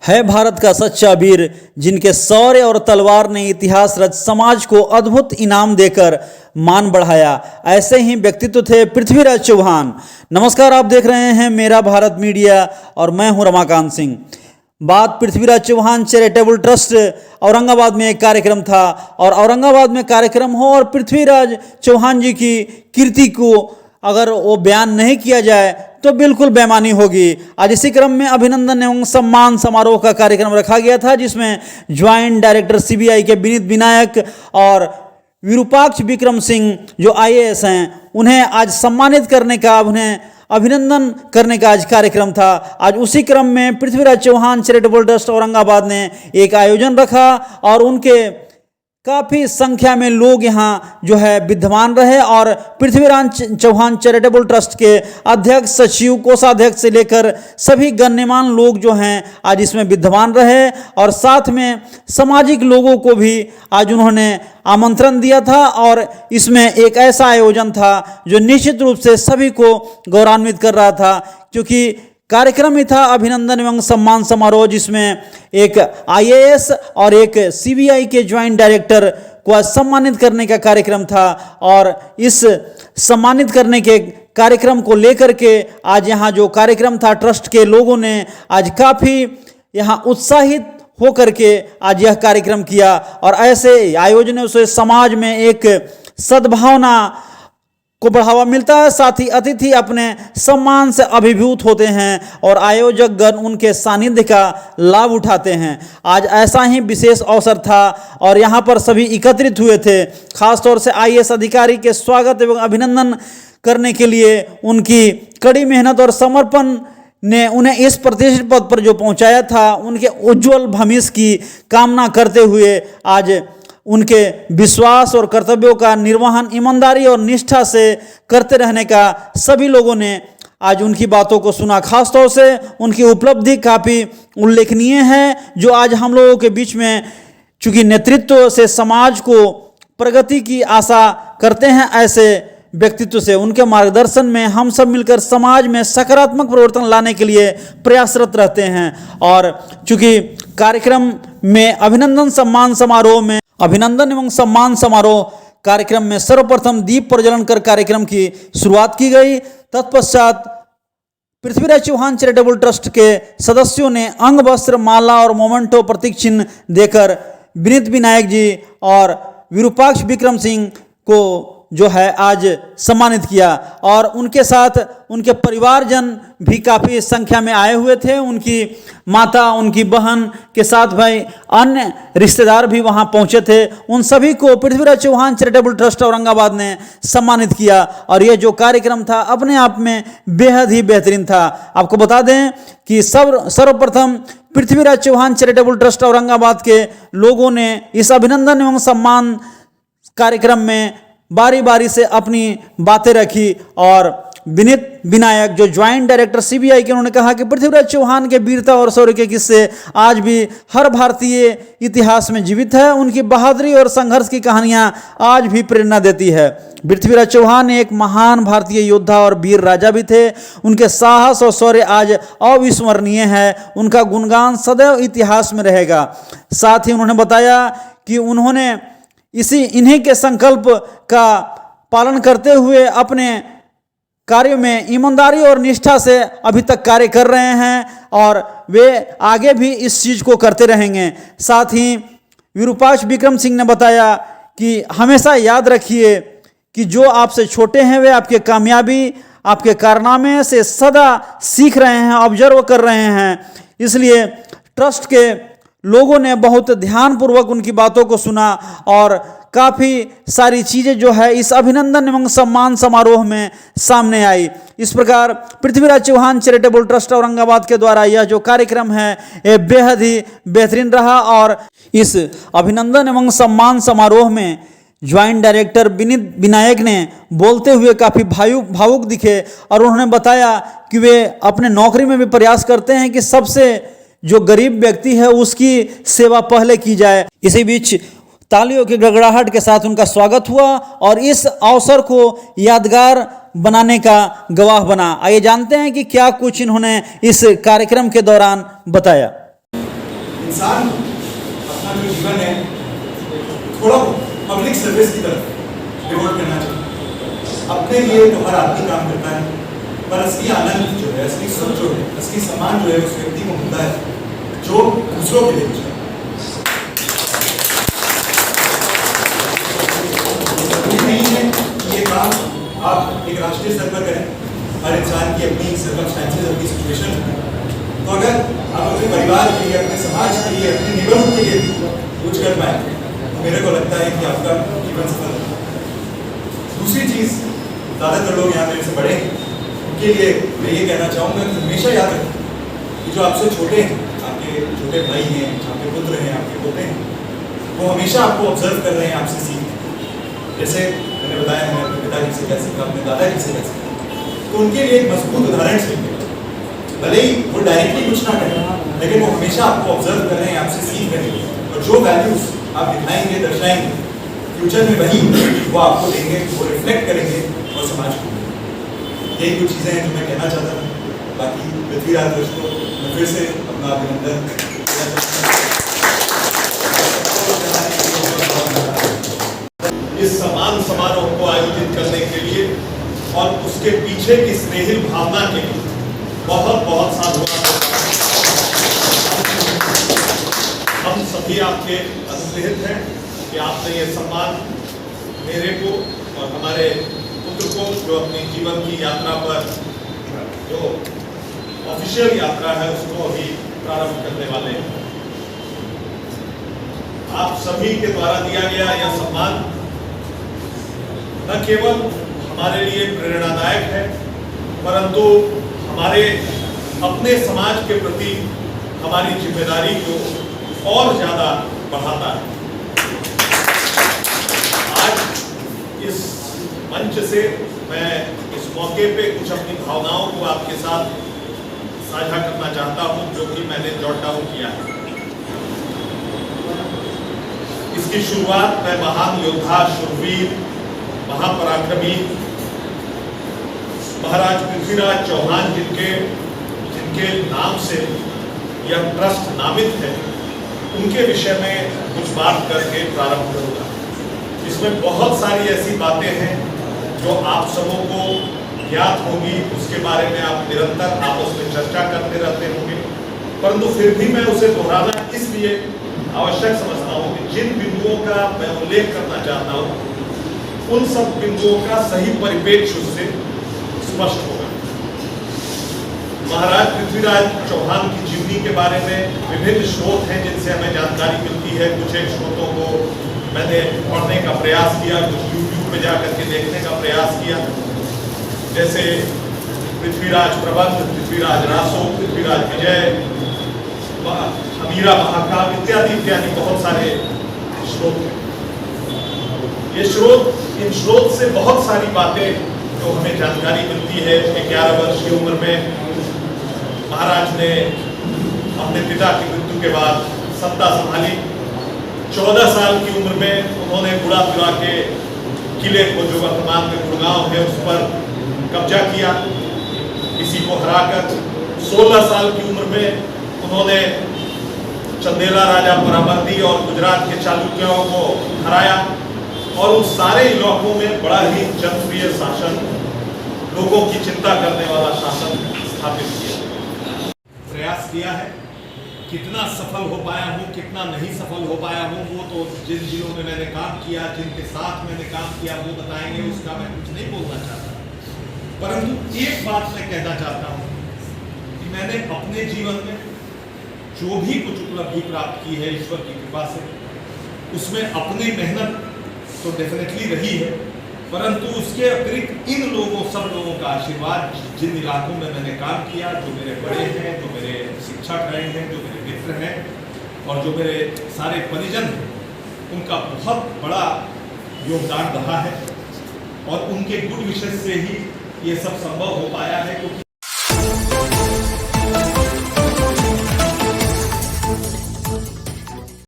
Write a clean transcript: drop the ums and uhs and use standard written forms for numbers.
है भारत का सच्चा वीर, जिनके शौर्य और तलवार ने इतिहास रच समाज को अद्भुत इनाम देकर मान बढ़ाया। ऐसे ही व्यक्तित्व थे पृथ्वीराज चौहान। नमस्कार, आप देख रहे हैं मेरा भारत मीडिया और मैं हूं रमाकांत सिंह। बात पृथ्वीराज चौहान चैरिटेबल ट्रस्ट औरंगाबाद में एक कार्यक्रम था और औरंगाबाद में कार्यक्रम हो और पृथ्वीराज चौहान जी की कीर्ति को अगर वो बयान नहीं किया जाए तो बिल्कुल बेईमानी होगी। आज इसी क्रम में अभिनंदन एवं सम्मान समारोह का कार्यक्रम रखा गया था, जिसमें ज्वाइंट डायरेक्टर सीबीआई के विनीत विनायक और विरूपाक्ष विक्रम सिंह जो आईएएस हैं, उन्हें आज सम्मानित करने का, उन्हें अभिनंदन करने का आज कार्यक्रम था। आज उसी क्रम में पृथ्वीराज चौहान चैरिटेबल ट्रस्ट औरंगाबाद ने एक आयोजन रखा और उनके काफ़ी संख्या में लोग यहाँ जो है विद्यमान रहे और पृथ्वीराज चौहान चैरिटेबल ट्रस्ट के अध्यक्ष, सचिव, कोषाध्यक्ष से लेकर सभी गण्यमान्य लोग जो हैं आज इसमें विद्यमान रहे और साथ में सामाजिक लोगों को भी आज उन्होंने आमंत्रण दिया था। और इसमें एक ऐसा आयोजन था जो निश्चित रूप से सभी को गौरवान्वित कर रहा था, क्योंकि कार्यक्रम ही था अभिनंदन एवं सम्मान समारोह, जिसमें एक आईएएस और एक सीबीआई के ज्वाइंट डायरेक्टर को सम्मानित करने का कार्यक्रम था। और इस सम्मानित करने के कार्यक्रम को लेकर के आज यहाँ जो कार्यक्रम था, ट्रस्ट के लोगों ने आज काफ़ी यहाँ उत्साहित होकर के आज यह कार्यक्रम किया। और ऐसे आयोजनों से समाज में एक सद्भावना को बढ़ावा मिलता है, साथ ही अतिथि अपने सम्मान से अभिभूत होते हैं और आयोजक गण उनके सानिध्य का लाभ उठाते हैं। आज ऐसा ही विशेष अवसर था और यहाँ पर सभी एकत्रित हुए थे, खासतौर से आईएएस अधिकारी के स्वागत एवं अभिनंदन करने के लिए। उनकी कड़ी मेहनत और समर्पण ने उन्हें इस प्रतिष्ठित पद पर जो पहुँचाया था, उनके उज्जवल भविष्य की कामना करते हुए आज उनके विश्वास और कर्तव्यों का निर्वहन ईमानदारी और निष्ठा से करते रहने का सभी लोगों ने आज उनकी बातों को सुना। खासतौर से उनकी उपलब्धि काफ़ी उल्लेखनीय है, जो आज हम लोगों के बीच में चूँकि नेतृत्व से समाज को प्रगति की आशा करते हैं, ऐसे व्यक्तित्व से उनके मार्गदर्शन में हम सब मिलकर समाज में सकारात्मक परिवर्तन लाने के लिए प्रयासरत रहते हैं। और चूँकि कार्यक्रम में अभिनंदन एवं सम्मान समारोह कार्यक्रम में सर्वप्रथम दीप प्रज्वलन कर कार्यक्रम की शुरुआत की गई। तत्पश्चात पृथ्वीराज चौहान चैरिटेबल ट्रस्ट के सदस्यों ने अंग वस्त्र, माला और मोमेंटो प्रतीक चिन्ह देकर विनीत विनायक जी और विरूपाक्ष विक्रम सिंह को जो है आज सम्मानित किया। और उनके साथ उनके परिवारजन भी काफ़ी संख्या में आए हुए थे। उनकी माता, उनकी बहन के साथ भाई अन्य रिश्तेदार भी वहां पहुंचे थे। उन सभी को पृथ्वीराज चौहान चैरिटेबल ट्रस्ट औरंगाबाद ने सम्मानित किया और यह जो कार्यक्रम था अपने आप में बेहद ही बेहतरीन था। आपको बता दें कि सर्वप्रथम पृथ्वीराज चौहान चैरिटेबल ट्रस्ट औरंगाबाद के लोगों ने इस अभिनंदन एवं सम्मान कार्यक्रम में बारी बारी से अपनी बातें रखी। और विनीत विनायक जो ज्वाइंट डायरेक्टर सीबीआई के, उन्होंने कहा कि पृथ्वीराज चौहान के वीरता और शौर्य के किस्से आज भी हर भारतीय इतिहास में जीवित है। उनकी बहादुरी और संघर्ष की कहानियां आज भी प्रेरणा देती है। पृथ्वीराज चौहान एक महान भारतीय योद्धा और वीर राजा भी थे। उनके साहस और शौर्य आज अविस्मरणीय है। उनका गुणगान सदैव इतिहास में रहेगा। साथ ही उन्होंने बताया कि उन्होंने इन्हीं के संकल्प का पालन करते हुए अपने कार्यों में ईमानदारी और निष्ठा से अभी तक कार्य कर रहे हैं और वे आगे भी इस चीज़ को करते रहेंगे। साथ ही विरूपाक्ष विक्रम सिंह ने बताया कि हमेशा याद रखिए कि जो आपसे छोटे हैं वे आपके कामयाबी, आपके कारनामे से सदा सीख रहे हैं, ऑब्जर्व कर रहे हैं। इसलिए ट्रस्ट के लोगों ने बहुत ध्यानपूर्वक उनकी बातों को सुना और काफ़ी सारी चीज़ें जो है इस अभिनंदन एवं सम्मान समारोह में सामने आई। इस प्रकार पृथ्वीराज चौहान चैरिटेबल ट्रस्ट औरंगाबाद के द्वारा यह जो कार्यक्रम है ये बेहद ही बेहतरीन रहा। और इस अभिनंदन एवं सम्मान समारोह में ज्वाइंट डायरेक्टर विनीत विनायक ने बोलते हुए काफ़ी भावुक दिखे और उन्होंने बताया कि वे अपने नौकरी में भी प्रयास करते हैं कि सबसे जो गरीब व्यक्ति है उसकी सेवा पहले की जाए। इसी बीच तालियों की गड़गड़ाहट के साथ उनका स्वागत हुआ और इस अवसर को यादगार बनाने का गवाह बना। आइए जानते हैं कि क्या कुछ इन्होंने इस कार्यक्रम के दौरान बताया। इंसान अपना जो जीवन है थोड़ा पब्लिक सर्विस की तरफ डिवोट करना चाहिए। अपने लिए तो हर आदमी काम करता है, पर असली आनंद जो है, असली सुख जो है, असली सम्मान जो है उस व्यक्ति को मिलता है जो दूसरों के लिए कुछ है। नहीं है कि ये काम आप एक राष्ट्रीय स्तर पर करें, हर इंसान की अपनी सर्कमस्टेंसेस, अपनी सिचुएशन है। तो अगर आप अपने परिवार के लिए, अपने समाज के लिए, अपने नेबरहुड के लिए कुछ कर पाए तो मेरे को लगता है कि आपका जीवन सफल है। दूसरी चीज़, ज़्यादातर लोग यहाँ मेरे से बड़े हैं, उनके लिए मैं ये कहना चाहूँगा कि हमेशा याद रखें कि जो आपसे छोटे हैं, आपके छोटे भाई हैं, आपके पुत्र हैं, आपके पोते हैं, वो हमेशा आपको ऑब्जर्व कर रहे हैं, आपसे सीख। जैसे मैंने बताया, मैंने अपने पिताजी से क्या सीखा, अपने दादाजी से क्या सीखा, तो उनके लिए एक मजबूत उदाहरण सीखे। भले ही वो डायरेक्टली कुछ ना करें, लेकिन वो हमेशा आपको ऑब्जर्व कर रहे हैं, आपसे सीख रहे हैं, और जो वैल्यूज आप दिखाएंगे, दर्शाएंगे, फ्यूचर में वही वो आपको देंगे, वो रिफ्लेक्ट करेंगे और समाज को। यही कुछ चीज़ें हैं जो मैं कहना चाहता हूँ। बाकी पृथ्वीराज जोशी को मैं फिर से अपना अभिनंदन। इस सम्मान समारोह को आयोजित करने के लिए और उसके पीछे की स्नेहिल भावना के लिए बहुत बहुत साधुवाद। हम सभी आपके अनुग्रहित हैं कि आपने ये सम्मान मेरे को और हमारे पुत्र को, जो अपनी जीवन की यात्रा पर, जो ऑफिशियल यात्रा है, उसको अभी प्रारंभ करने वाले हैं। आप सभी के द्वारा दिया गया यह सम्मान न केवल हमारे लिए प्रेरणादायक है, परंतु हमारे अपने समाज के प्रति हमारी जिम्मेदारी को और ज़्यादा बढ़ाता है। आज इस मंच से मैं इस मौके पे कुछ अपनी भावनाओं को आपके साथ साझा करना चाहता हूं, जो कि मैंने जॉट डाउन किया है। इसकी शुरुआत मैं महान योद्धा, शूरवीर, महापराक्रमी महाराज पृथ्वीराज चौहान, जिनके नाम से यह ट्रस्ट नामित है, उनके विषय में कुछ बात करके प्रारंभ करूंगा। इसमें बहुत सारी ऐसी बातें हैं जो आप सबों को ज्ञात होगी, उसके बारे में आप निरंतर आपस में चर्चा करते रहते होंगे, परंतु फिर भी मैं उसे दोहराना इसलिए आवश्यक समझता हूँ कि जिन बिंदुओं का मैं उल्लेख करना चाहता हूँ, उन सब बिंदुओं का सही परिप्रेक्ष्य उससे स्पष्ट होगा। महाराज पृथ्वीराज चौहान की जीवनी के बारे में विभिन्न स्रोत हैं जिनसे हमें जानकारी मिलती है। कुछ एक स्रोतों को मैंने पढ़ने का प्रयास किया, कुछ यूट्यूब पे जाकर के देखने का प्रयास किया, जैसे पृथ्वीराज प्रबंध, पृथ्वीराज रासो, पृथ्वीराज विजय, अमीरा महाकाव्य इत्यादि इत्यादि बहुत सारे स्रोत हैं। ये स्रोत, इन स्रोत से बहुत सारी बातें जो हमें जानकारी मिलती है। 11 वर्ष की उम्र में महाराज ने अपने पिता की मृत्यु के बाद सत्ता संभाली। 14 साल की उम्र में उन्होंने गुड़ापुरा के किले को, जो वर्तमान में गुड़गांव है, उस पर कब्जा किया, किसी को हराकर। 16 साल की उम्र में उन्होंने चंदेला राजा परामर्दी और गुजरात के चालुक्यों को हराया और उन सारे इलाकों में बड़ा ही जनप्रिय शासन, लोगों की चिंता करने वाला शासन स्थापित किया। प्रयास किया है, कितना सफल हो पाया हूँ, कितना नहीं सफल हो पाया हूँ, वो तो जिन जिलों में मैंने काम किया, जिनके साथ मैंने काम किया, वो बताएंगे, उसका मैं कुछ नहीं बोलना चाहता। परंतु एक बात मैं कहना चाहता हूँ कि मैंने अपने जीवन में जो भी कुछ उपलब्धि प्राप्त की है ईश्वर की कृपा से, उसमें अपनी मेहनत तो डेफिनेटली रही है, परंतु उसके अतिरिक्त इन लोगों, सब लोगों का आशीर्वाद, जिन इलाकों में मैंने काम किया, जो मेरे बड़े हैं, जो मेरे शिक्षक रहे हैं, जो मेरे मित्र हैं और जो मेरे सारे परिजन हैं, उनका बहुत बड़ा योगदान रहा है और उनके गुड विशेष से ही ये सब संभव हो पाया है। क्योंकि